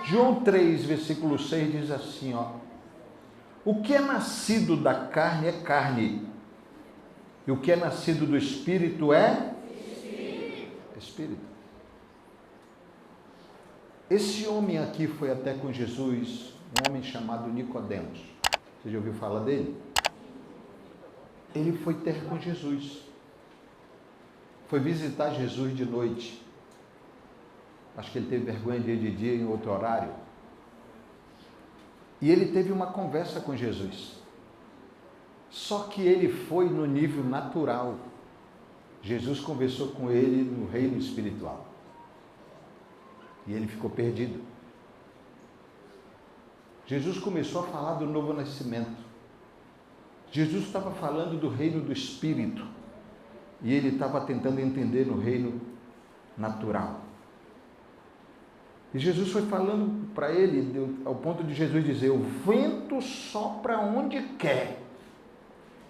João 3, versículo 6 diz assim, ó: o que é nascido da carne é carne, e o que é nascido do Espírito é Espírito. Esse homem aqui foi até com Jesus, um homem chamado Nicodemos. Você já ouviu falar dele? Ele foi ter com Jesus. Foi visitar Jesus de noite. Acho que ele teve vergonha de ir de dia em outro horário. E ele teve uma conversa com Jesus. Só que ele foi no nível natural. Jesus conversou com ele no reino espiritual. E ele ficou perdido. Jesus começou a falar do novo nascimento. Jesus estava falando do reino do Espírito. E ele estava tentando entender no reino natural. E Jesus foi falando para ele, ao ponto de Jesus dizer: o vento sopra onde quer.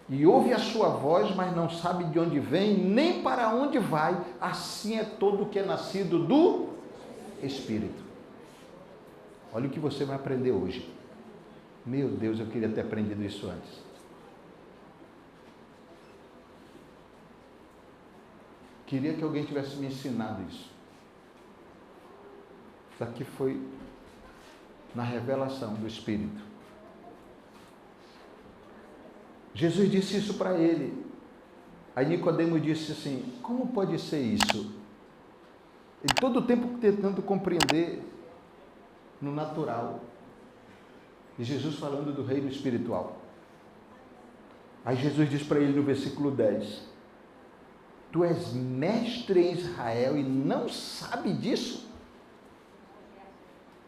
E ouve a sua voz, mas não sabe de onde vem, nem para onde vai. Assim é todo o que é nascido do Espírito. Olha o que você vai aprender hoje. Meu Deus, eu queria ter aprendido isso antes. Queria que alguém tivesse me ensinado isso. Isso aqui foi na revelação do Espírito. Jesus disse isso para ele. Aí Nicodemo disse assim: como pode ser isso? Ele todo o tempo tentando compreender no natural. E Jesus falando do reino espiritual. Aí Jesus diz para ele no versículo 10: tu és mestre em Israel e não sabe disso?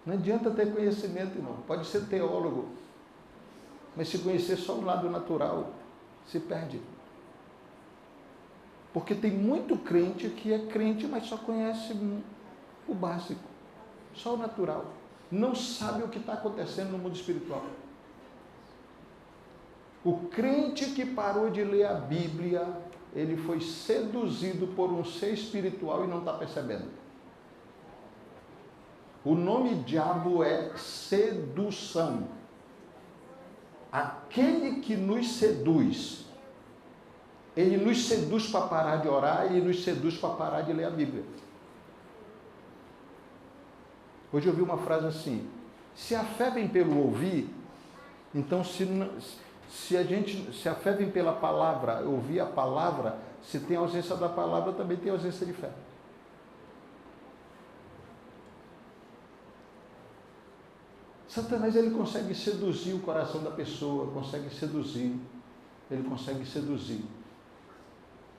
Não adianta ter conhecimento, irmão. Pode ser teólogo, mas se conhecer só o lado natural, se perde. Porque tem muito crente que é crente, mas só conhece o básico, só o natural. Não sabe o que está acontecendo no mundo espiritual. O crente que parou de ler a Bíblia, ele foi seduzido por um ser espiritual e não está percebendo. O nome diabo é sedução. Aquele que nos seduz, ele nos seduz para parar de orar, ele nos seduz para parar de ler a Bíblia. Hoje eu ouvi uma frase assim: se a fé vem pelo ouvir, então se a fé vem pela palavra, ouvir a palavra, se tem ausência da palavra, também tem ausência de fé. Satanás, ele consegue seduzir o coração da pessoa, ele consegue seduzir.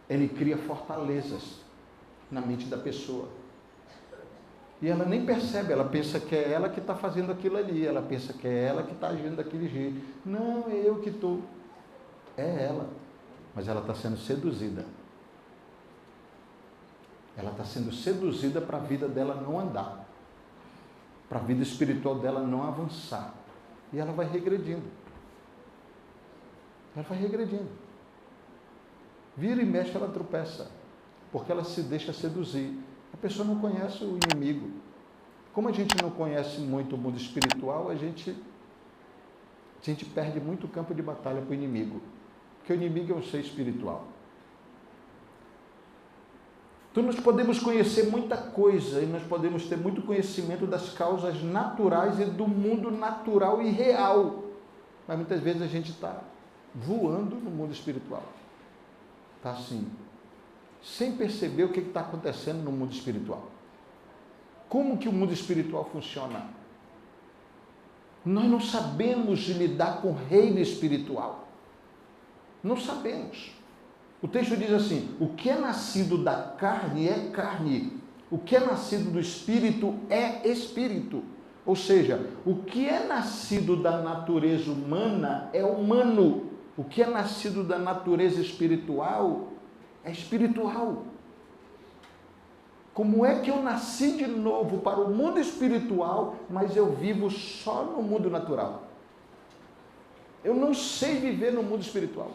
Ele cria fortalezas na mente da pessoa. E ela nem percebe, ela pensa que é ela que está fazendo aquilo ali, ela pensa que é ela que está agindo daquele jeito. Não, é eu que estou. É ela, mas ela está sendo seduzida. Ela está sendo seduzida para a vida dela não andar, para a vida espiritual dela não avançar. E ela vai regredindo. Ela vai regredindo. Vira e mexe, ela tropeça, porque ela se deixa seduzir. A pessoa não conhece o inimigo. Como a gente não conhece muito o mundo espiritual, a gente perde muito campo de batalha para o inimigo, porque o inimigo é um ser espiritual. Então nós podemos conhecer muita coisa e nós podemos ter muito conhecimento das causas naturais e do mundo natural e real, mas muitas vezes a gente está voando no mundo espiritual. Está assim, sem perceber o que está acontecendo no mundo espiritual. Como que o mundo espiritual funciona? Nós não sabemos lidar com o reino espiritual. Não sabemos. O texto diz assim: o que é nascido da carne é carne, o que é nascido do espírito é espírito. Ou seja, o que é nascido da natureza humana é humano, o que é nascido da natureza espiritual é espiritual. Como é que eu nasci de novo para o mundo espiritual, mas eu vivo só no mundo natural? Eu não sei viver no mundo espiritual.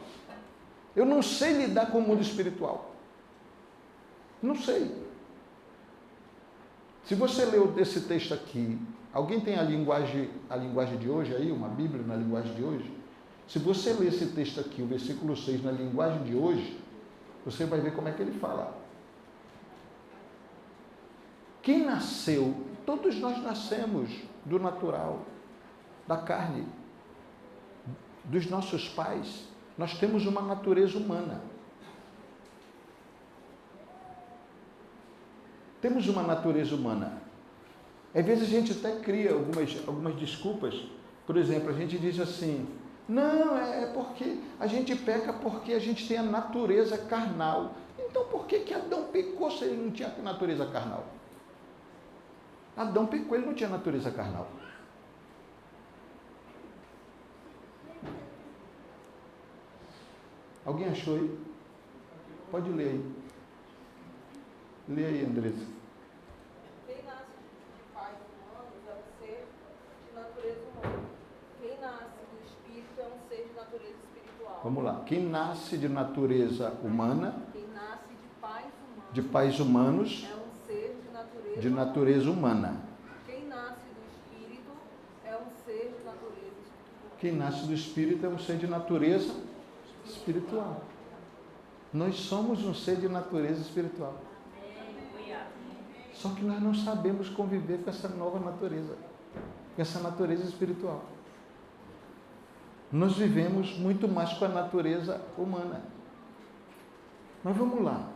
Eu não sei lidar com o mundo espiritual. Não sei. Se você leu esse texto aqui, alguém tem a linguagem de hoje aí, uma Bíblia na linguagem de hoje? Se você ler esse texto aqui, o versículo 6, na linguagem de hoje, você vai ver como é que ele fala. Quem nasceu, todos nós nascemos do natural, da carne, dos nossos pais. Nós temos uma natureza humana. Temos uma natureza humana. Às vezes a gente até cria algumas desculpas. Por exemplo, a gente diz assim, não, é porque a gente peca porque a gente tem a natureza carnal. Então por que Adão pecou se ele não tinha natureza carnal? Adão pecou, ele não tinha natureza carnal. Alguém achou aí? Pode ler aí. Lê aí, Andressa. Quem nasce de pais humanos é um ser de natureza humana. Quem nasce do Espírito é um ser de natureza espiritual. Vamos lá. Quem nasce de natureza humana, Quem nasce de pais humanos, é um ser de natureza humana. Quem nasce do Espírito é um ser de natureza espiritual. Quem nasce do Espírito é um ser de natureza espiritual. Nós somos um ser de natureza espiritual. Só que nós não sabemos conviver com essa nova natureza, com essa natureza espiritual. Nós vivemos muito mais com a natureza humana. Mas vamos lá.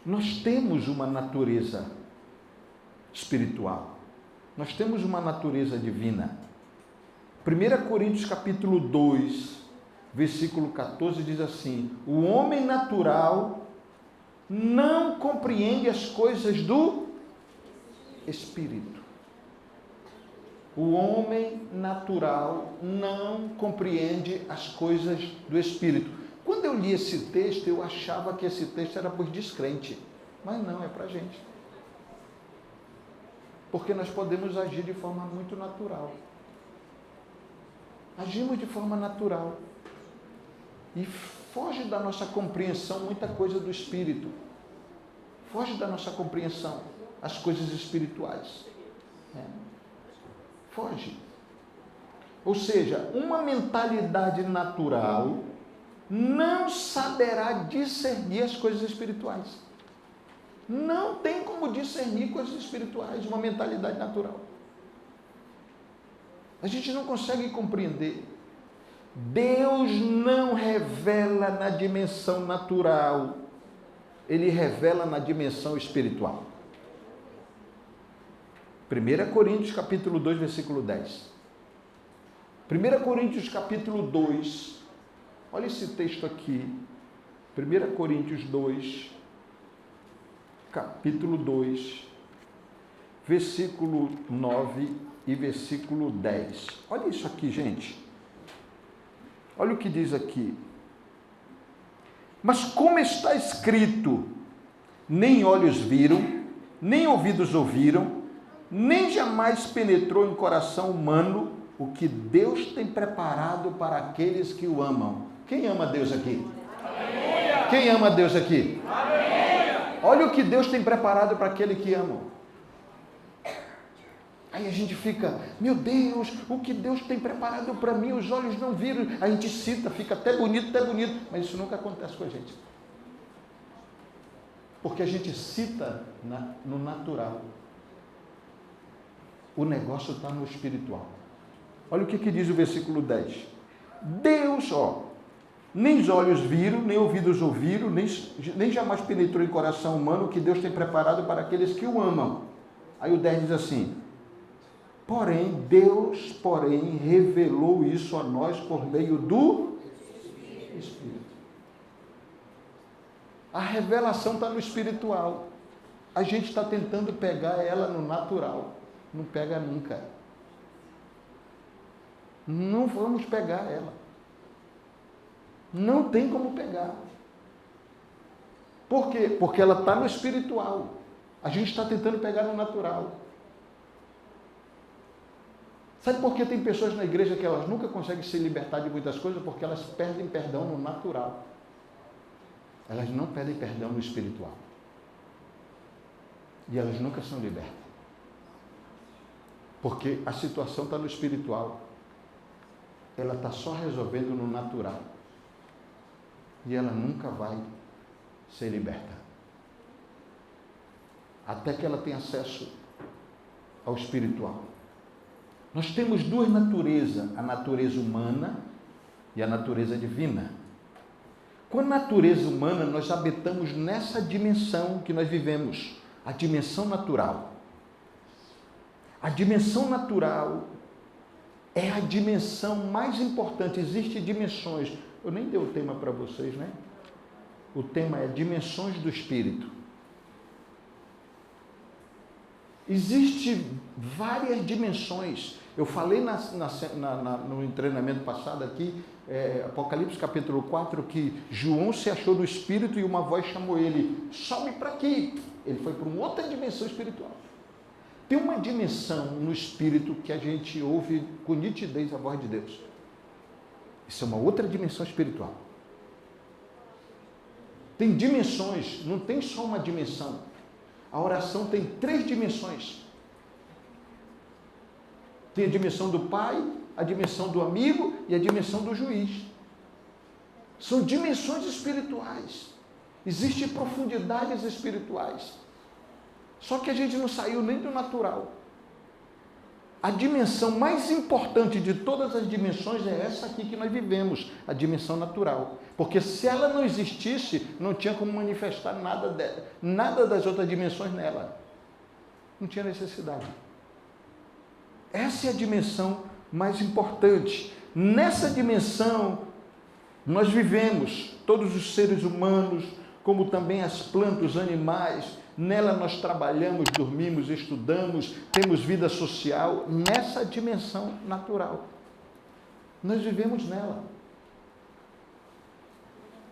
Nós temos uma natureza espiritual. Nós temos uma natureza divina. 1 Coríntios capítulo 2, versículo 14 diz assim: o homem natural não compreende as coisas do Espírito. O homem natural não compreende as coisas do Espírito. Quando eu li esse texto, eu achava que esse texto era para os descrentes. Mas não, é para a gente. Porque nós podemos agir de forma muito natural. Agimos de forma natural. E foge da nossa compreensão muita coisa do Espírito. Foge da nossa compreensão as coisas espirituais. Foge. Ou seja, uma mentalidade natural não saberá discernir as coisas espirituais. Não tem como discernir coisas espirituais, uma mentalidade natural. A gente não consegue compreender. Deus não revela na dimensão natural, Ele revela na dimensão espiritual. 1 Coríntios capítulo 2, versículo 10. 1 Coríntios capítulo 2, olha esse texto aqui. 1 Coríntios 2, capítulo 2, versículo 9 e versículo 10. Olha isso aqui, gente. Olha o que diz aqui. Mas como está escrito, nem olhos viram, nem ouvidos ouviram, nem jamais penetrou em coração humano o que Deus tem preparado para aqueles que o amam. Quem ama Deus aqui? Aleluia! Quem ama Deus aqui? Aleluia! Olha o que Deus tem preparado para aquele que ama. Aí a gente fica, meu Deus, o que Deus tem preparado para mim, os olhos não viram. A gente cita, fica até bonito, mas isso nunca acontece com a gente. Porque a gente cita no natural. O negócio está no espiritual. Olha o que diz o versículo 10. Deus, nem os olhos viram, nem ouvidos ouviram, nem jamais penetrou em coração humano o que Deus tem preparado para aqueles que o amam. Aí o 10 diz assim: Deus revelou isso a nós por meio do Espírito. A revelação está no espiritual. A gente está tentando pegar ela no natural. Não pega nunca. Não vamos pegar ela. Não tem como pegar. Por quê? Porque ela está no espiritual. A gente está tentando pegar no natural. Sabe por que tem pessoas na igreja que elas nunca conseguem se libertar de muitas coisas? Porque elas perdem perdão no natural. Elas não pedem perdão no espiritual. E elas nunca são libertas. Porque a situação está no espiritual. Ela está só resolvendo no natural. E ela nunca vai ser liberta. Até que ela tenha acesso ao espiritual. Nós temos duas naturezas, a natureza humana e a natureza divina. Com a natureza humana, nós habitamos nessa dimensão que nós vivemos, a dimensão natural. A dimensão natural é a dimensão mais importante. Existem dimensões. Eu nem dei o tema para vocês, né? O tema é dimensões do Espírito. Existem várias dimensões. Eu falei no treinamento passado aqui, Apocalipse capítulo 4, que João se achou do Espírito e uma voz chamou ele, sobe para aqui. Ele foi para uma outra dimensão espiritual. Tem uma dimensão no Espírito que a gente ouve com nitidez a voz de Deus. Isso é uma outra dimensão espiritual. Tem dimensões, não tem só uma dimensão. A oração tem 3 dimensões. Tem a dimensão do Pai, a dimensão do amigo e a dimensão do juiz. São dimensões espirituais. Existem profundidades espirituais. Só que a gente não saiu nem do natural. A dimensão mais importante de todas as dimensões é essa aqui que nós vivemos, a dimensão natural. Porque se ela não existisse, não tinha como manifestar nada das outras dimensões nela. Não tinha necessidade. Essa é a dimensão mais importante. Nessa dimensão, nós vivemos, todos os seres humanos, como também as plantas, os animais. Nela nós trabalhamos, dormimos, estudamos, temos vida social, nessa dimensão natural. Nós vivemos nela.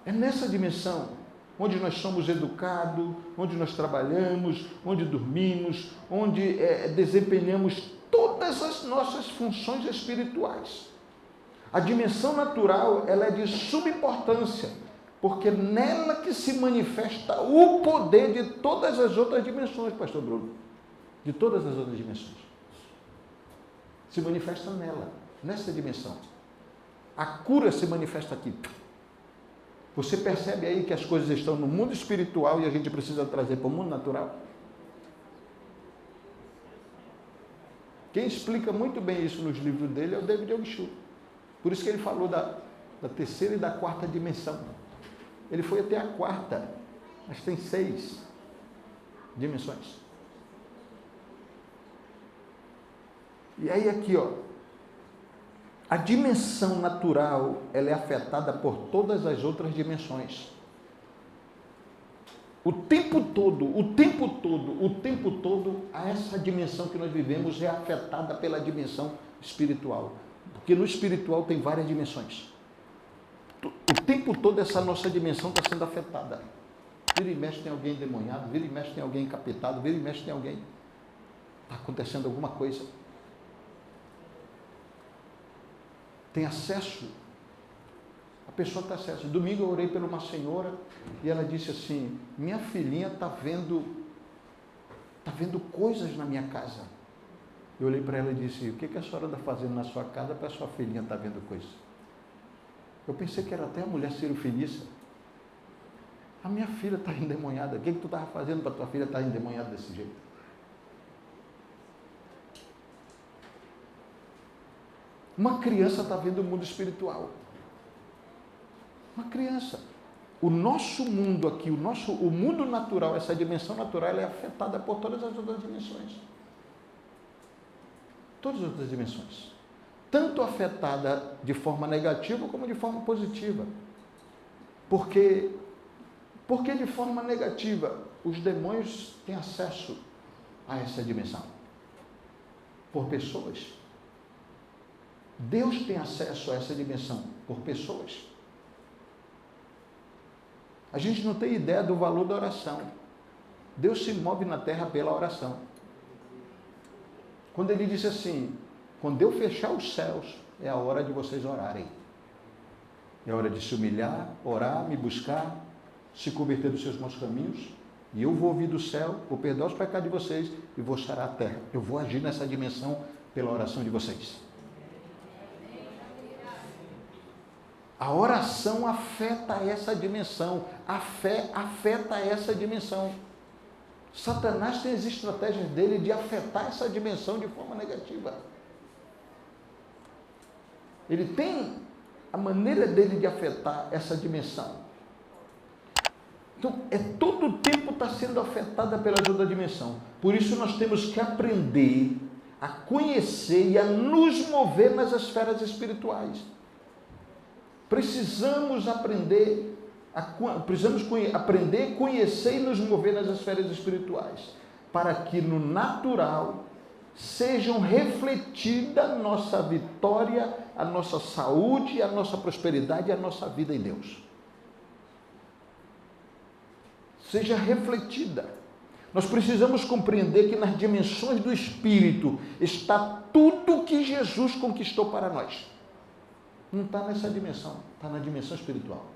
É nessa dimensão onde nós somos educados, onde nós trabalhamos, onde dormimos, onde desempenhamos todas as nossas funções espirituais. A dimensão natural, ela é de suma importância, porque nela que se manifesta o poder de todas as outras dimensões, pastor Bruno. De todas as outras dimensões. Se manifesta nela, nessa dimensão. A cura se manifesta aqui. Você percebe aí que as coisas estão no mundo espiritual e a gente precisa trazer para o mundo natural? Quem explica muito bem isso nos livros dele é o David Ogshue. Por isso que ele falou da terceira e da quarta dimensão. Ele foi até a quarta, mas tem 6 dimensões. E aí aqui, ó, a dimensão natural, ela é afetada por todas as outras dimensões. O tempo todo, essa dimensão que nós vivemos é afetada pela dimensão espiritual. Porque no espiritual tem várias dimensões. O tempo todo essa nossa dimensão está sendo afetada. Vira e mexe tem alguém endemoniado, vira e mexe tem alguém encapetado, vira e mexe tem alguém. Está acontecendo alguma coisa. Tem acesso. A pessoa tem acesso. Domingo eu orei por uma senhora e ela disse assim, minha filhinha está vendo coisas na minha casa. Eu olhei para ela e disse, o que a senhora está fazendo na sua casa para a sua filhinha estar vendo coisas? Eu pensei que era até a mulher cirofenícia. A minha filha está endemoniada. O que tu estava fazendo para a tua filha estar endemoniada desse jeito? Uma criança está vendo o mundo espiritual. Uma criança. O nosso mundo aqui, o mundo natural, essa dimensão natural, ela é afetada por todas as outras dimensões. Todas as outras dimensões. Tanto afetada de forma negativa como de forma positiva. Porque de forma negativa, os demônios têm acesso a essa dimensão. Por pessoas. Deus tem acesso a essa dimensão por pessoas. A gente não tem ideia do valor da oração. Deus se move na terra pela oração. Quando ele disse assim, quando eu fechar os céus, é a hora de vocês orarem. É hora de se humilhar, orar, me buscar, se converter dos seus maus caminhos E eu vou ouvir do céu, vou perdoar os pecados de vocês e vou sarar a terra. Eu vou agir nessa dimensão pela oração de vocês. A oração afeta essa dimensão. A fé afeta essa dimensão. Satanás tem as estratégias dele de afetar essa dimensão de forma negativa. Ele tem a maneira dele de afetar essa dimensão. Então, todo o tempo está sendo afetada pela outra dimensão. Por isso nós temos que aprender a conhecer e a nos mover nas esferas espirituais. Precisamos aprender, conhecer e nos mover nas esferas espirituais, para que no natural sejam refletida a nossa vitória, a nossa saúde, a nossa prosperidade e a nossa vida em Deus. Seja refletida. Nós precisamos compreender que nas dimensões do Espírito está tudo que Jesus conquistou para nós. Não está nessa dimensão, está na dimensão espiritual.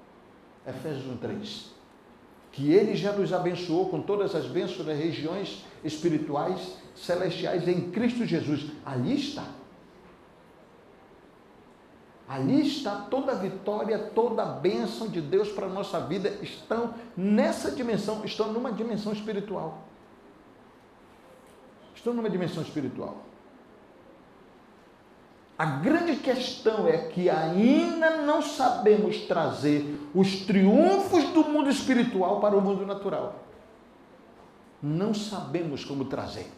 Efésios 1:3. Que Ele já nos abençoou com todas as bênçãos das regiões espirituais celestiais em Cristo Jesus. Ali está. Ali está toda a vitória, toda a bênção de Deus para a nossa vida. Estão nessa dimensão, estão numa dimensão espiritual. Estão numa dimensão espiritual. A grande questão é que ainda não sabemos trazer os triunfos do mundo espiritual para o mundo natural. Não sabemos como trazer.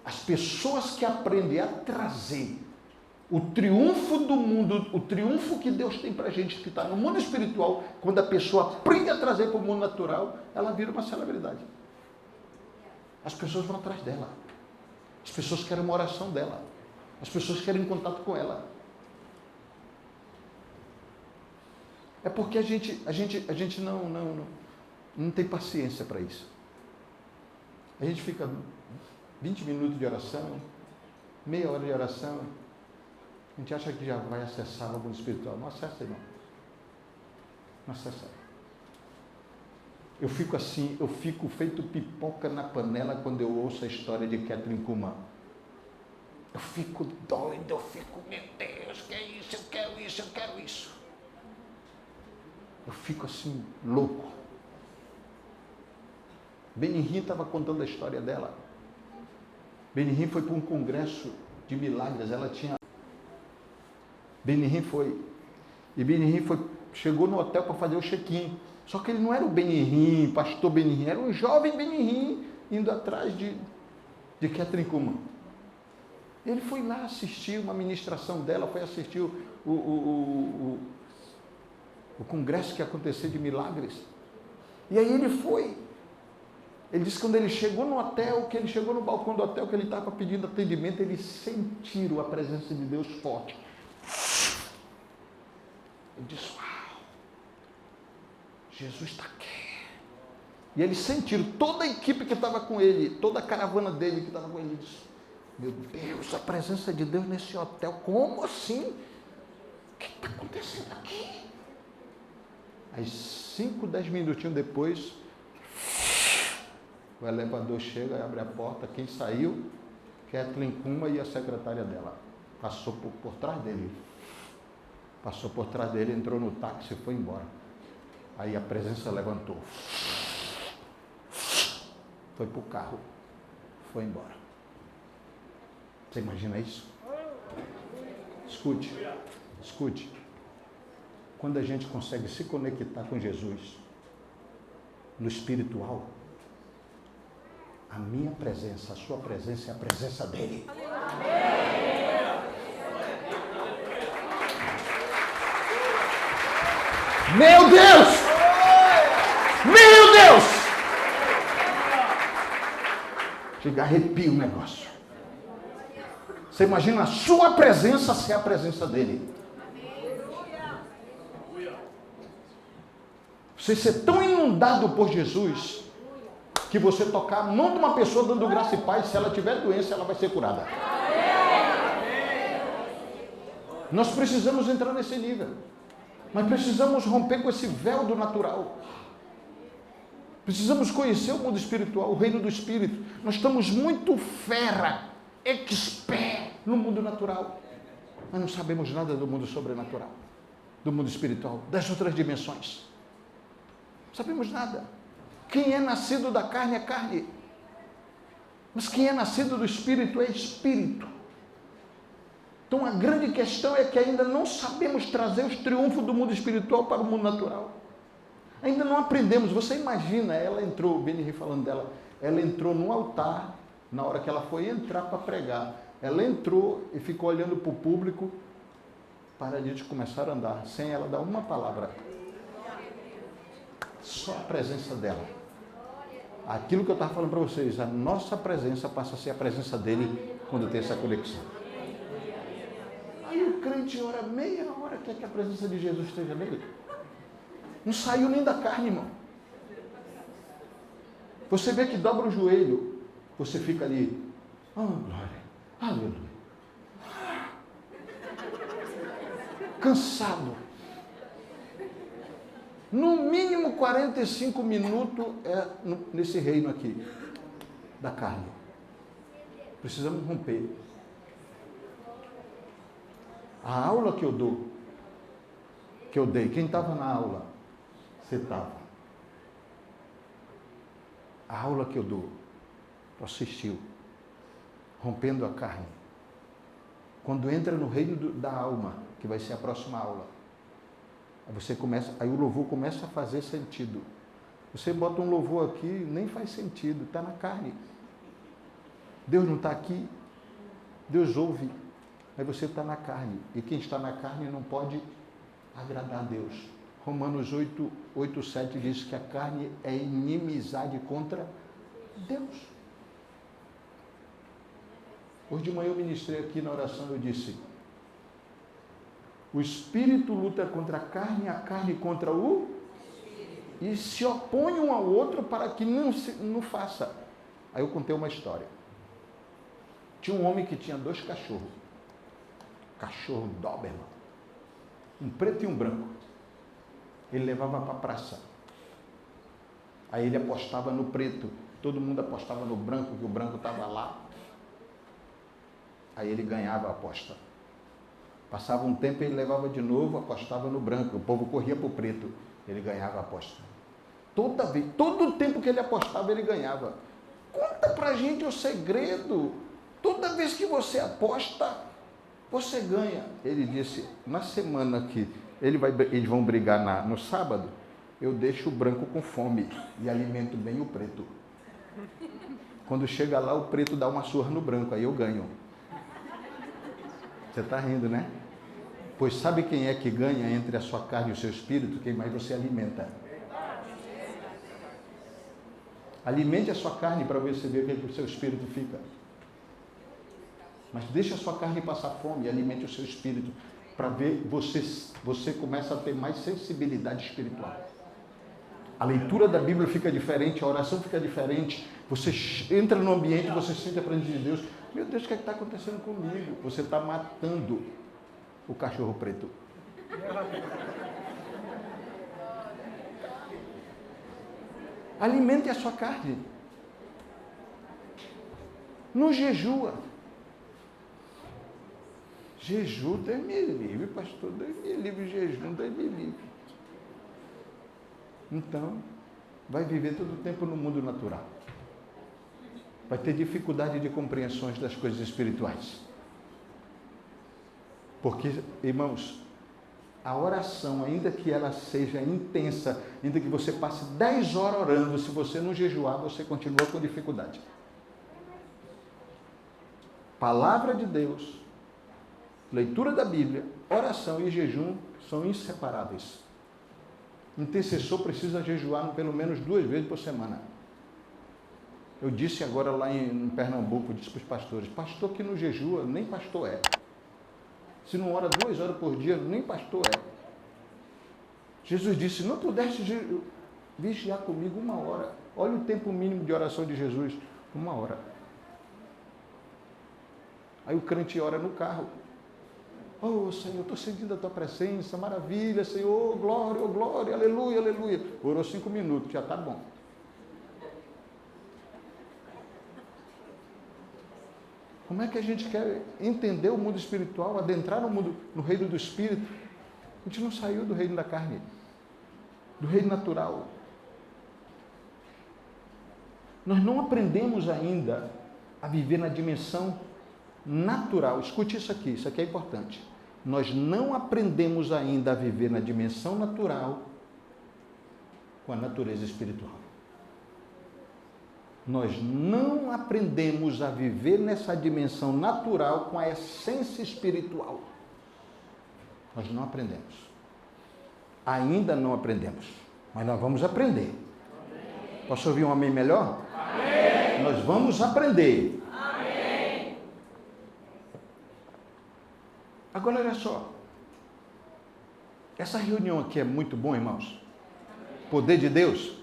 As pessoas que aprendem a trazer o triunfo do mundo, o triunfo que Deus tem para a gente, que está no mundo espiritual, quando a pessoa aprende a trazer para o mundo natural, ela vira uma celebridade. As pessoas vão atrás dela. As pessoas querem uma oração dela. As pessoas querem contato com ela. É porque a gente não tem paciência para isso. A gente fica 20 minutos de oração, meia hora de oração, a gente acha que já vai acessar o mundo espiritual. Não acessa, irmão. Não acessa. Eu fico assim, eu fico feito pipoca na panela quando eu ouço a história de Kathryn Kuhlman. Eu fico doido, eu fico, meu Deus, que é isso, eu quero isso, eu quero isso. Eu fico assim, louco. Benihim estava contando a história dela. Benihim foi para um congresso de milagres, ela tinha... Benihim foi, chegou no hotel para fazer o check-in. Só que ele não era o Benihim, pastor Benihim, era um jovem Benihim indo atrás de Kathryn Kuhlman. Ele foi lá assistir uma ministração dela, foi assistir o congresso que ia acontecer de milagres. E aí ele foi. Ele disse que quando ele chegou no hotel, que ele chegou no balcão do hotel, que ele estava pedindo atendimento, ele sentiu a presença de Deus forte. Ele disse, uau, Jesus está aqui. E eles sentiram, toda a equipe que estava com ele, toda a caravana dele que estava com ele, disse, meu Deus, a presença de Deus nesse hotel, como assim? O que está acontecendo aqui? Aí 5, 10 minutinhos depois, o elevador chega e abre a porta, quem saiu? Kathryn Kuhlman e a secretária dela. Passou por trás dele. Passou por trás dele, entrou no táxi e foi embora. Aí a presença levantou. Foi para o carro. Foi embora. Você imagina isso? Escute. Quando a gente consegue se conectar com Jesus no espiritual, a minha presença, a sua presença é a presença dele. Meu Deus! Meu Deus! Chega a arrepio o negócio. Você imagina a sua presença ser a presença dele. Você ser tão inundado por Jesus que você tocar a mão de uma pessoa dando graça e paz, se ela tiver doença, ela vai ser curada. Nós precisamos entrar nesse nível. Mas precisamos romper com esse véu do natural. Precisamos conhecer o mundo espiritual, o reino do Espírito. Nós estamos muito fera, expert no mundo natural, mas não sabemos nada do mundo sobrenatural, do mundo espiritual, das outras dimensões. Não sabemos nada. Quem é nascido da carne é carne, mas quem é nascido do Espírito é Espírito. Então a grande questão é que ainda não sabemos trazer os triunfos do mundo espiritual para o mundo natural. Ainda não aprendemos. Você imagina, ela entrou, o Benny falando dela, ela entrou no altar, na hora que ela foi entrar para pregar, ela entrou e ficou olhando para o público, para a gente começar a andar, sem ela dar uma palavra. Só a presença dela. Aquilo que eu estava falando para vocês, a nossa presença passa a ser a presença dele quando tem essa conexão. Aí o crente ora meia hora, quer que a presença de Jesus esteja nele. Não saiu nem da carne, irmão. Você vê que dobra o joelho, você fica ali, oh glória, aleluia. Cansado. No mínimo 45 minutos é nesse reino aqui, da carne. Precisamos romper. A aula que eu dou, que eu dei, quem estava na aula? Você estava. A aula que eu dou, tu assistiu, rompendo a carne. Quando entra no reino da alma, que vai ser a próxima aula, aí o louvor começa a fazer sentido. Você bota um louvor aqui, nem faz sentido, está na carne. Deus não está aqui, Deus ouve, mas você está na carne. E quem está na carne não pode agradar a Deus. Romanos 8:7 diz que a carne é inimizade contra Deus. Hoje de manhã eu ministrei aqui na oração, eu disse, o Espírito luta contra a carne contra o Espírito. E se opõe um ao outro para que não faça. Aí eu contei uma história. Tinha um homem que tinha 2 cachorros. Cachorro Doberman. Um preto e um branco. Ele levava para a praça. Aí ele apostava no preto. Todo mundo apostava no branco, que o branco estava lá. Aí ele ganhava a aposta. Passava um tempo, ele levava de novo, apostava no branco. O povo corria para o preto. Ele ganhava a aposta. Todo o tempo que ele apostava, ele ganhava. Conta para a gente o segredo. Toda vez que você aposta, você ganha. Ele disse, na semana que eles vão brigar no sábado, eu deixo o branco com fome e alimento bem o preto. Quando chega lá, o preto dá uma surra no branco, aí eu ganho. Você está rindo, né? Pois sabe quem é que ganha entre a sua carne e o seu espírito? Quem mais você alimenta. Alimente a sua carne para você ver o que o seu espírito fica. Mas deixe a sua carne passar fome e alimente o seu espírito para ver, você começa a ter mais sensibilidade espiritual. A leitura da Bíblia fica diferente, a oração fica diferente, você entra no ambiente, você sente a presença de Deus. Meu Deus, o que está acontecendo comigo? Você está matando o cachorro preto. Alimente a sua carne. Não jejua. Jejum, Deus me livre, pastor, Deus me livre, jejum, Deus me livre. Então, vai viver todo o tempo no mundo natural. Vai ter dificuldade de compreensões das coisas espirituais. Porque, irmãos, a oração, ainda que ela seja intensa, ainda que você passe 10 horas orando, se você não jejuar, você continua com dificuldade. Palavra de Deus, leitura da Bíblia, oração e jejum são inseparáveis. Intercessor precisa jejuar pelo menos 2 vezes por semana. Eu disse agora lá em Pernambuco, disse para os pastores, pastor que não jejua, nem pastor é. Se não ora 2 horas por dia, nem pastor é. Jesus disse, não pudeste vigiar comigo 1 hora. Olha o tempo mínimo de oração de Jesus, 1 hora. Aí o crente ora no carro. Oh, Senhor, estou sentindo a tua presença, maravilha, Senhor, glória, aleluia, aleluia. Orou 5 minutos, já está bom. Como é que a gente quer entender o mundo espiritual, adentrar no reino do Espírito? A gente não saiu do reino da carne, do reino natural. Nós não aprendemos ainda a viver na dimensão natural. Escute isso aqui é importante. Nós não aprendemos ainda a viver na dimensão natural com a natureza espiritual. Nós não aprendemos a viver nessa dimensão natural com a essência espiritual. Nós não aprendemos. Ainda não aprendemos. Mas nós vamos aprender. Posso ouvir um amém melhor? Amém. Nós vamos aprender. Amém. Agora olha só. Essa reunião aqui é muito bom, irmãos. Poder de Deus.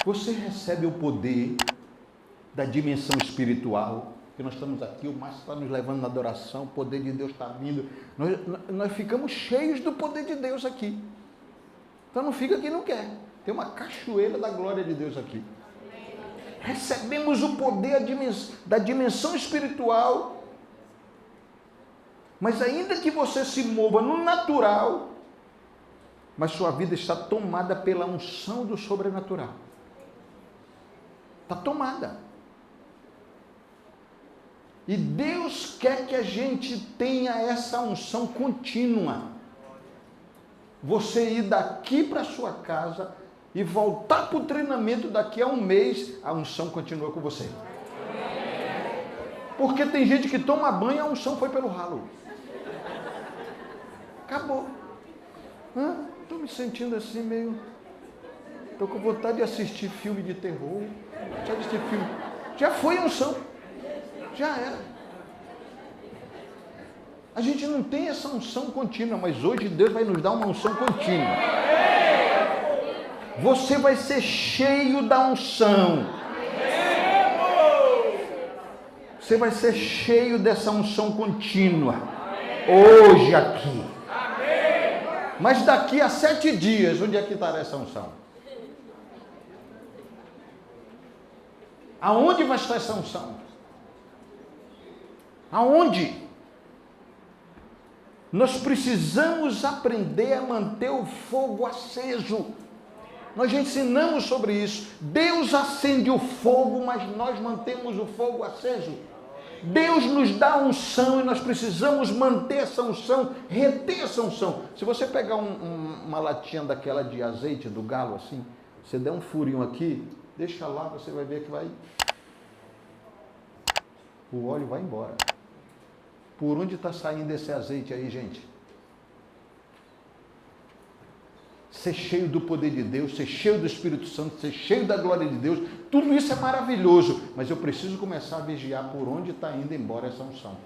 Você recebe o poder da dimensão espiritual, que nós estamos aqui, o Márcio está nos levando na adoração, o poder de Deus está vindo, nós ficamos cheios do poder de Deus aqui. Então não fica quem não quer, tem uma cachoeira da glória de Deus aqui. Recebemos o poder da dimensão espiritual, mas ainda que você se mova no natural, mas sua vida está tomada pela unção do sobrenatural. Está tomada. E Deus quer que a gente tenha essa unção contínua. Você ir daqui para a sua casa e voltar para o treinamento daqui a um mês, a unção continua com você. Porque tem gente que toma banho e a unção foi pelo ralo. Acabou. Estou me sentindo assim meio... Estou com vontade de assistir filme de terror. Já foi a unção. Já era. A gente não tem essa unção contínua, mas hoje Deus vai nos dar uma unção contínua. Você vai ser cheio da unção. Você vai ser cheio dessa unção contínua. Hoje aqui. Mas daqui a 7 dias, onde é que estará essa unção? Aonde vai estar essa unção? Aonde? Nós precisamos aprender a manter o fogo aceso. Nós já ensinamos sobre isso. Deus acende o fogo, mas nós mantemos o fogo aceso. Deus nos dá unção e nós precisamos manter essa unção, reter essa unção. Se você pegar uma latinha daquela de azeite do galo assim, você der um furinho aqui, deixa lá, você vai ver que o óleo vai embora. Por onde está saindo esse azeite aí, gente? Ser cheio do poder de Deus, ser cheio do Espírito Santo, ser cheio da glória de Deus, tudo isso é maravilhoso, mas eu preciso começar a vigiar por onde está indo embora essa unção.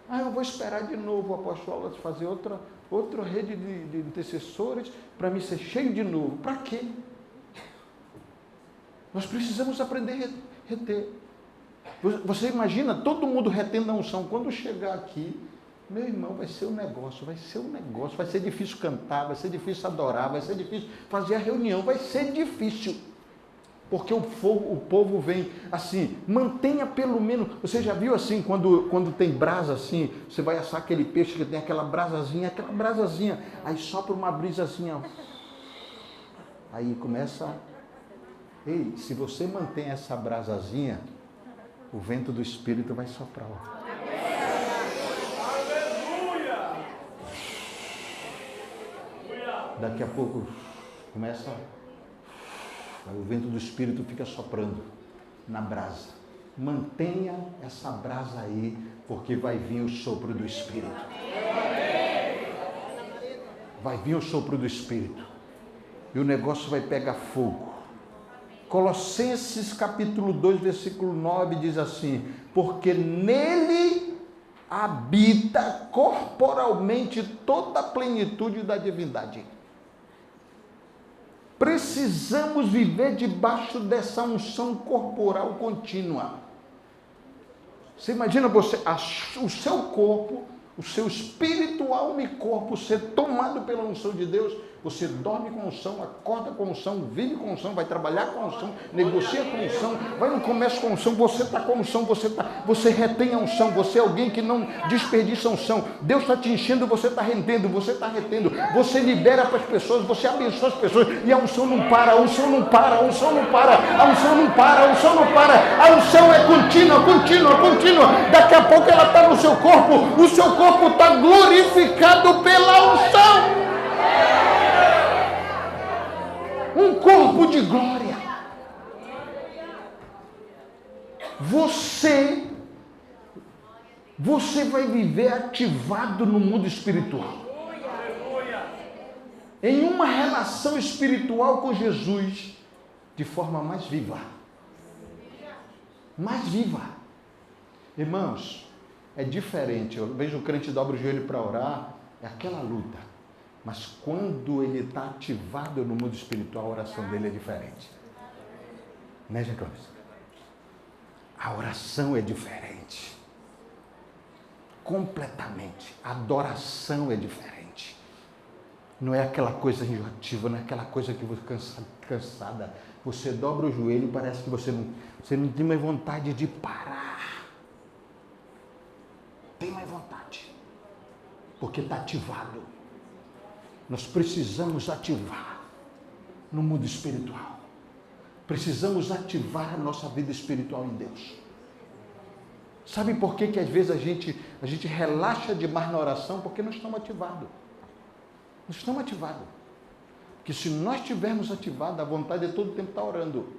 Eu vou esperar de novo o apóstolo fazer outra rede de intercessores para me ser cheio de novo. Para quê? Nós precisamos aprender a reter. Você imagina todo mundo retendo a unção. Quando chegar aqui, meu irmão, vai ser um negócio, vai ser difícil cantar, vai ser difícil adorar, vai ser difícil fazer a reunião, vai ser difícil. Porque o povo vem assim, mantenha pelo menos, você já viu assim, quando tem brasa assim, você vai assar aquele peixe que tem aquela brasazinha, aí sopra uma brisazinha, aí começa, ei, se você mantém essa brasazinha, o vento do Espírito vai soprar. Daqui a pouco começa, o vento do Espírito fica soprando na brasa. Mantenha essa brasa aí, porque vai vir o sopro do Espírito. Vai vir o sopro do Espírito. E o negócio vai pegar fogo. Colossenses capítulo 2, versículo 9 diz assim: porque nele habita corporalmente toda a plenitude da divindade. Precisamos viver debaixo dessa unção corporal contínua. Você imagina o seu corpo, o seu espiritual e corpo ser tomado pela unção de Deus? Você dorme com unção, acorda com unção, vive com unção, vai trabalhar com unção, negocia com unção, vai no comércio com unção, você está com unção, você retém a unção, você é alguém que não desperdiça a unção. Deus está te enchendo, você está rendendo, você está retendo, você libera para as pessoas, você abençoa as pessoas, e a unção não para, a unção não para, a unção não para, a unção não para, a unção não para, a unção é contínua, contínua, contínua. Daqui a pouco ela está no seu corpo, o seu corpo está glorificado pela unção. Um corpo de glória. Você vai viver ativado no mundo espiritual. Em uma relação espiritual com Jesus, de forma mais viva. Mais viva. Irmãos, é diferente. Eu vejo o crente dobra o joelho para orar, é aquela luta. Mas quando ele está ativado no mundo espiritual, a oração dele é diferente. Né, Jacobs? A oração é diferente. Completamente. A adoração é diferente. Não é aquela coisa enjoativa, não é aquela coisa que você cansada. Você dobra o joelho e parece que você não tem mais vontade de parar. Tem mais vontade. Porque está ativado. Nós precisamos ativar no mundo espiritual. Precisamos ativar a nossa vida espiritual em Deus. Sabe por que às vezes a gente relaxa demais na oração? Porque nós estamos ativados. Nós estamos ativados. Porque se nós estivermos ativados, a vontade é todo o tempo estar orando.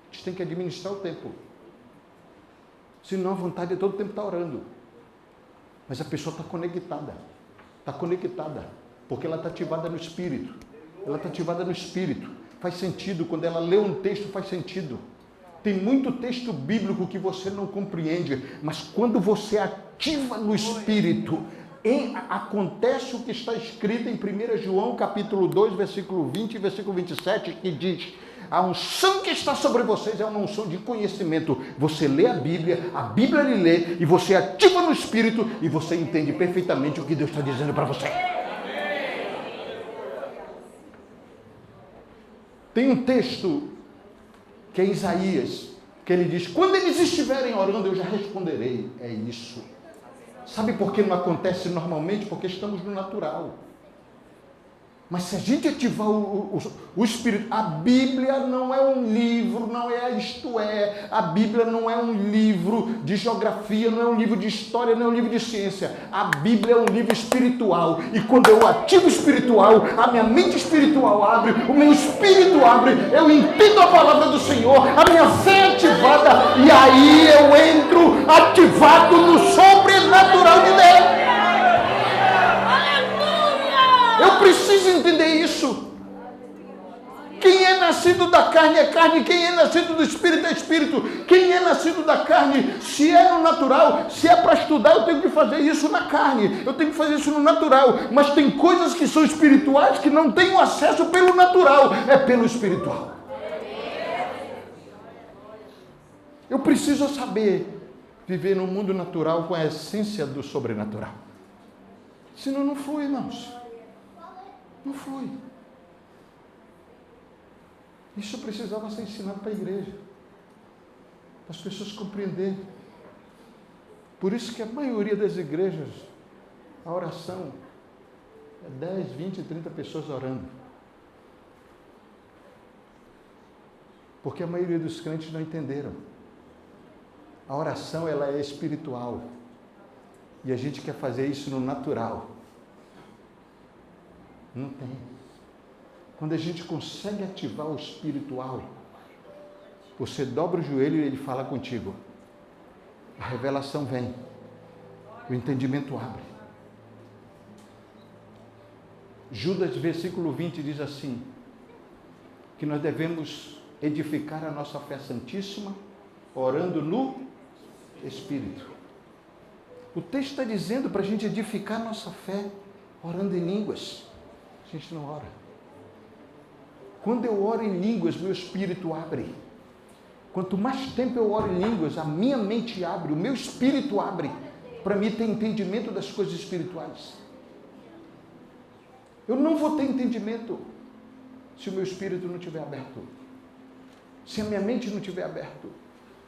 A gente tem que administrar o tempo. Senão a vontade é todo o tempo estar orando. Mas a pessoa está conectada. Está conectada. Porque ela está ativada no Espírito. Ela está ativada no Espírito. Faz sentido. Quando ela lê um texto, faz sentido. Tem muito texto bíblico que você não compreende. Mas quando você ativa no Espírito, acontece o que está escrito em 1 João, capítulo 2, versículo 20 e versículo 27, que diz: a unção que está sobre vocês é uma unção de conhecimento. Você lê a Bíblia lhe lê, e você ativa no Espírito, e você entende perfeitamente o que Deus está dizendo para você. Tem um texto que é Isaías, que ele diz: quando eles estiverem orando, eu já responderei. É isso. Sabe por que não acontece normalmente? Porque estamos no natural. Mas se a gente ativar o Espírito, a Bíblia não é um livro, a Bíblia não é um livro de geografia, não é um livro de história, não é um livro de ciência. A Bíblia é um livro espiritual. E quando eu ativo o espiritual, a minha mente espiritual abre, o meu espírito abre, eu entendo a palavra do Senhor, a minha fé é ativada, e aí eu entro ativado no sobrenatural de Deus. Eu preciso entender isso. Quem é nascido da carne é carne, quem é nascido do Espírito é Espírito. Quem é nascido da carne, se é no natural, se é para estudar, eu tenho que fazer isso na carne, eu tenho que fazer isso no natural. Mas tem coisas que são espirituais que não tenho acesso pelo natural, é pelo espiritual. Eu preciso saber viver no mundo natural com a essência do sobrenatural. Senão não flui, irmãos. Não foi. Isso precisava ser ensinado para a igreja. Para as pessoas compreenderem. Por isso que a maioria das igrejas, a oração é 10, 20, 30 pessoas orando. Porque a maioria dos crentes não entenderam. A oração, ela é espiritual. E a gente quer fazer isso no natural. Não tem. Quando a gente consegue ativar o espiritual, você dobra o joelho e ele fala contigo. A revelação vem. O entendimento abre. Judas, versículo 20, diz assim, que nós devemos edificar a nossa fé santíssima, orando no Espírito. O texto está dizendo para a gente edificar a nossa fé, orando em línguas. A gente não ora. Quando eu oro em línguas, meu espírito abre. Quanto mais tempo eu oro em línguas, a minha mente abre, o meu espírito abre, para mim ter entendimento das coisas espirituais. Eu não vou ter entendimento se o meu espírito não estiver aberto, se a minha mente não estiver aberta,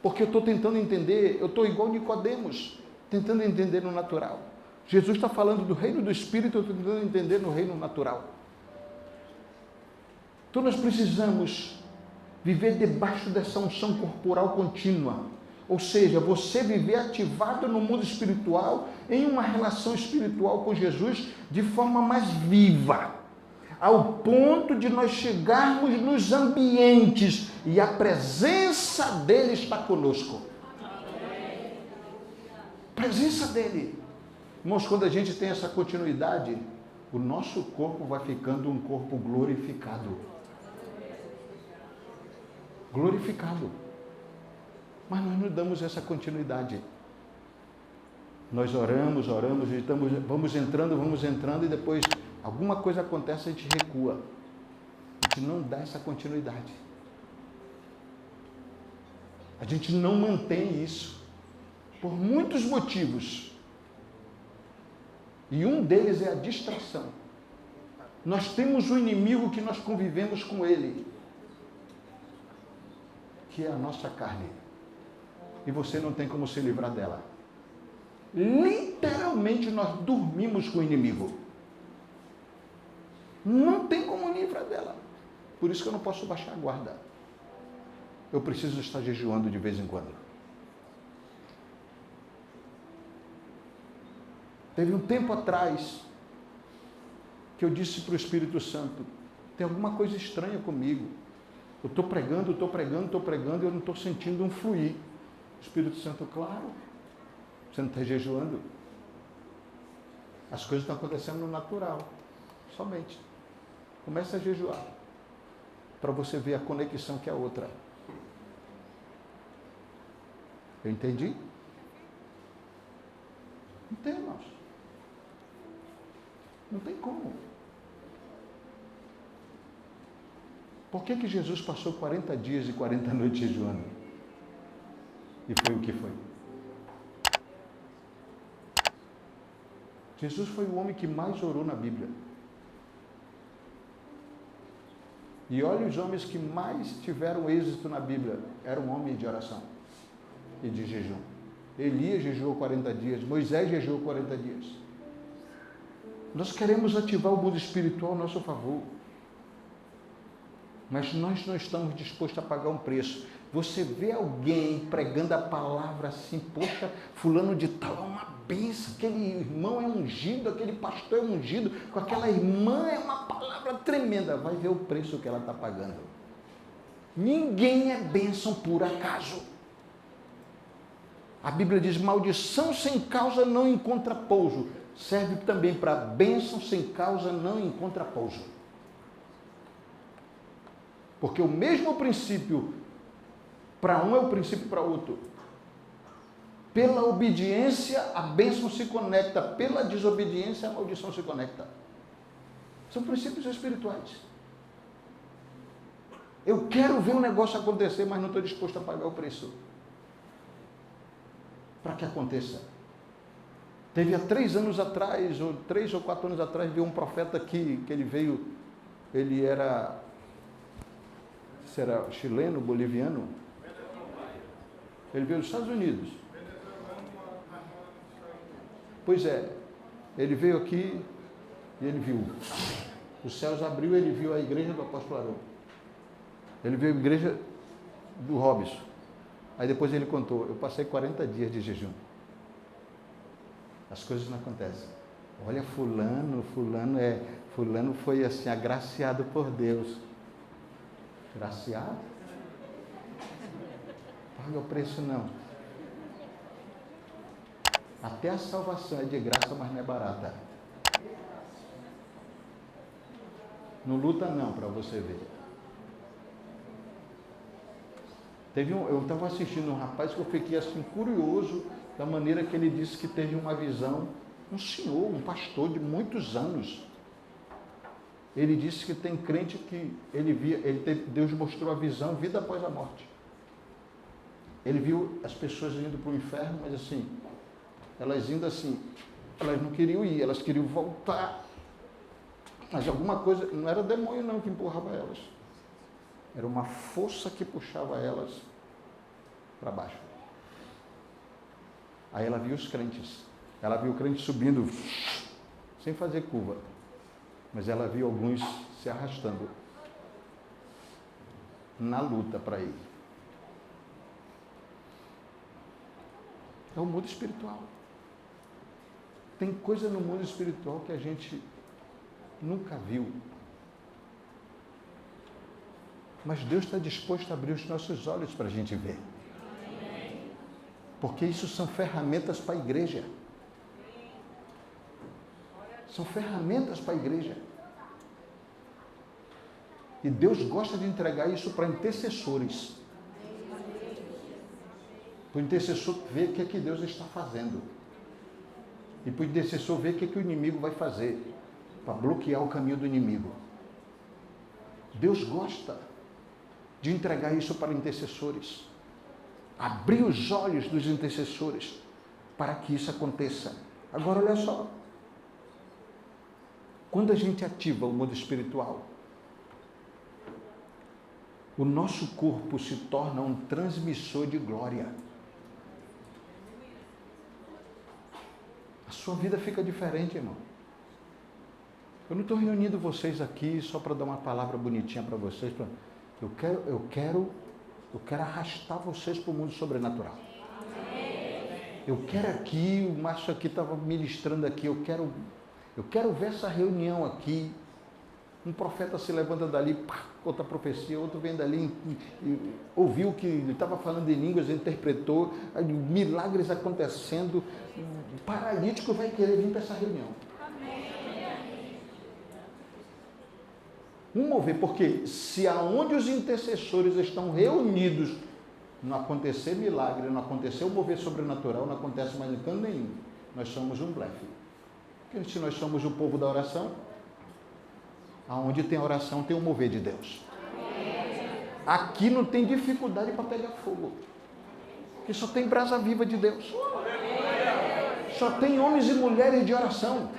porque eu estou tentando entender, eu estou igual Nicodemos, tentando entender no natural. Jesus está falando do reino do Espírito, eu estou tentando entender no reino natural. Então nós precisamos viver debaixo dessa unção corporal contínua, ou seja, você viver ativado no mundo espiritual, em uma relação espiritual com Jesus, de forma mais viva, ao ponto de nós chegarmos nos ambientes e a presença dele está conosco. Presença dele. Irmãos, quando a gente tem essa continuidade, o nosso corpo vai ficando um corpo glorificado. Glorificado. Mas nós não damos essa continuidade. Nós oramos, vamos entrando e depois alguma coisa acontece, a gente recua. A gente não dá essa continuidade. A gente não mantém isso. Por muitos motivos. E um deles é a distração. Nós temos um inimigo que nós convivemos com ele, que é a nossa carne. E você não tem como se livrar dela. Literalmente nós dormimos com o inimigo. Não tem como livrar dela. Por isso que eu não posso baixar a guarda. Eu preciso estar jejuando de vez em quando. Teve um tempo atrás que eu disse para o Espírito Santo, tem alguma coisa estranha comigo. Eu estou pregando e eu não estou sentindo um fluir. O Espírito Santo, claro, você não está jejuando. As coisas estão acontecendo no natural, somente. Comece a jejuar, para você ver a conexão que é a outra. Eu entendi? Não tem, irmãos. Não tem como. Por que Jesus passou 40 dias e 40 noites jejuando? E foi o que foi? Jesus foi o homem que mais orou na Bíblia. E olha os homens que mais tiveram êxito na Bíblia. Eram homens de oração e de jejum. Elias jejuou 40 dias, Moisés jejuou 40 dias. Nós queremos ativar o mundo espiritual a nosso favor. Mas nós não estamos dispostos a pagar um preço. Você vê alguém pregando a palavra assim, poxa, fulano de tal é uma bênção, aquele irmão é ungido, aquele pastor é ungido, com aquela irmã é uma palavra tremenda. Vai ver o preço que ela está pagando. Ninguém é bênção por acaso. A Bíblia diz, maldição sem causa não encontra pouso. Serve também para bênção sem causa não encontra pouso. Porque o mesmo princípio para um é o princípio para outro. Pela obediência, a bênção se conecta. Pela desobediência, a maldição se conecta. São princípios espirituais. Eu quero ver um negócio acontecer, mas não estou disposto a pagar o preço. Para que aconteça. Teve há 3 anos atrás, ou 3 ou 4 anos atrás, veio um profeta aqui, que ele veio, ele era, será chileno, boliviano? Ele veio dos Estados Unidos. Pois é, ele veio aqui e ele viu. Os céus abriu e ele viu a igreja do apóstolo Arão. Ele viu a igreja do Robson. Aí depois ele contou, eu passei 40 dias de jejum. As coisas não acontecem. Olha, fulano foi assim, agraciado por Deus. Graciado? Paga o preço não. Até a salvação é de graça, mas não é barata. Não luta não, para você ver. Eu estava assistindo um rapaz que eu fiquei assim curioso da maneira que ele disse que teve uma visão, um senhor, um pastor de muitos anos. Ele disse que tem crente que Deus mostrou a visão, vida após a morte. Ele viu as pessoas indo para o inferno, mas assim, elas indo assim, elas não queriam ir, elas queriam voltar. Mas alguma coisa, não era demônio não que empurrava elas. Era uma força que puxava elas para baixo. Aí ela viu os crentes. Ela viu o crente subindo, sem fazer curva. Mas ela viu alguns se arrastando na luta para ir. É o mundo espiritual. Tem coisa no mundo espiritual que a gente nunca viu. Mas Deus está disposto a abrir os nossos olhos para a gente ver. Porque isso são ferramentas para a igreja. São ferramentas para a igreja. E Deus gosta de entregar isso para intercessores. Para o intercessor ver o que é que Deus está fazendo. E para o intercessor ver o que é que o inimigo vai fazer. Para bloquear o caminho do inimigo. Deus gosta de entregar isso para intercessores. Abrir os olhos dos intercessores para que isso aconteça. Agora olha só. Quando a gente ativa o mundo espiritual, o nosso corpo se torna um transmissor de glória. A sua vida fica diferente, irmão. Eu não estou reunindo vocês aqui só para dar uma palavra bonitinha para vocês. Eu quero arrastar vocês para o mundo sobrenatural. Eu quero aqui, o Márcio aqui estava ministrando aqui, eu quero ver essa reunião aqui. Um profeta se levanta dali, conta a profecia, outro vem dali, ouviu que ele estava falando em línguas, interpretou, milagres acontecendo, o paralítico vai querer vir para essa reunião. Um mover, porque se aonde os intercessores estão reunidos, não acontecer milagre, não acontecer o mover sobrenatural, não acontece mais em canto nenhum. Nós somos um blefe. Porque se nós somos o povo da oração, aonde tem oração tem o mover de Deus. Aqui não tem dificuldade para pegar fogo. Porque só tem brasa viva de Deus. Só tem homens e mulheres de oração.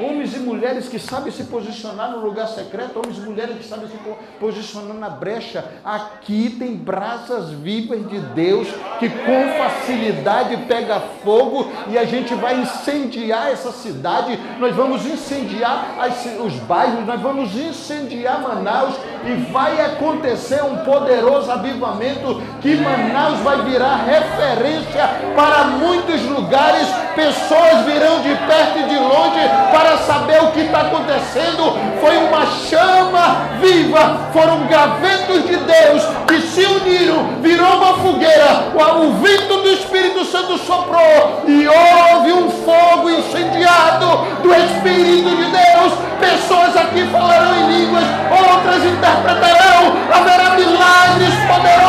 Homens e mulheres que sabem se posicionar no lugar secreto, homens e mulheres que sabem se posicionar na brecha. Aqui tem brasas vivas de Deus que com facilidade pega fogo e a gente vai incendiar essa cidade, nós vamos incendiar os bairros, nós vamos incendiar Manaus e vai acontecer um poderoso avivamento que Manaus vai virar referência para muitos lugares, pessoas virão de perto e de longe para saber o que está acontecendo. Foi uma chama viva, foram gavetos de Deus que se uniram, virou uma fogueira, o vento do Espírito Santo soprou e houve um fogo incendiado do Espírito de Deus. Pessoas aqui falarão em línguas, outras interpretarão, haverá milagres poderosos